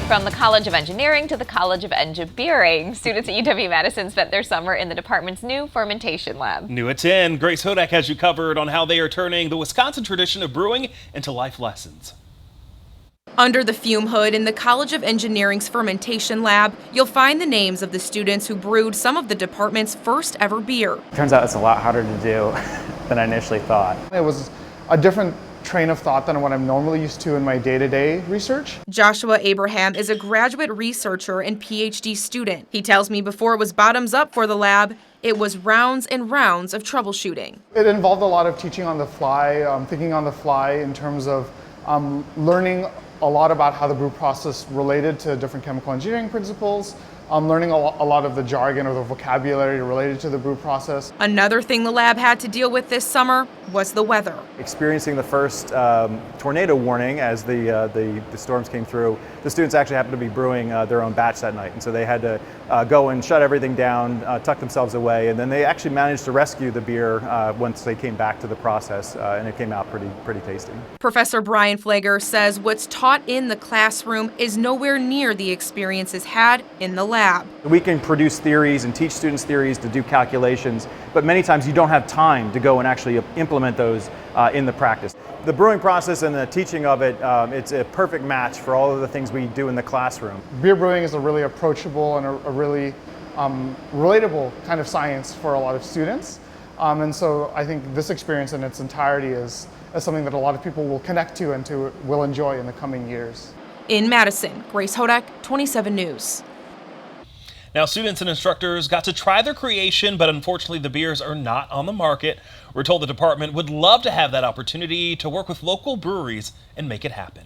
From the College of Engineering to the College of Engineering, students at UW-Madison spent their summer in the department's new fermentation lab. New at 10, Grace Hodak has you covered on how they are turning the Wisconsin tradition of brewing into life lessons. Under the fume hood in the College of Engineering's fermentation lab, you'll find the names of the students who brewed some of the department's first ever beer. Turns out it's a lot harder to do than I initially thought. It was a different train of thought than what I'm normally used to in my day-to-day research. Joshua Abraham is a graduate researcher and PhD student. He tells me before it was bottoms up for the lab, it was rounds and rounds of troubleshooting. It involved a lot of teaching on the fly, thinking on the fly in terms of learning a lot about how the brew process related to different chemical engineering principles, learning a lot of the jargon or the vocabulary related to the brew process. Another thing the lab had to deal with this summer was the weather. Experiencing the first tornado warning as the storms came through, the students actually happened to be brewing their own batch that night, and so they had to go and shut everything down, tuck themselves away, and then they actually managed to rescue the beer once they came back to the process, and it came out pretty tasty. Professor Brian Flager says what's taught in the classroom is nowhere near the experiences had in the lab. We can produce theories and teach students theories to do calculations, but many times you don't have time to go and actually implement those in the practice. The brewing process and the teaching of it, it's a perfect match for all of the things we do in the classroom. Beer brewing is a really approachable and a really relatable kind of science for a lot of students. And so I think this experience in its entirety is something that a lot of people will connect to and will enjoy in the coming years. In Madison, Grace Hodak, 27 News. Now, students and instructors got to try their creation, but unfortunately the beers are not on the market. We're told the department would love to have that opportunity to work with local breweries and make it happen.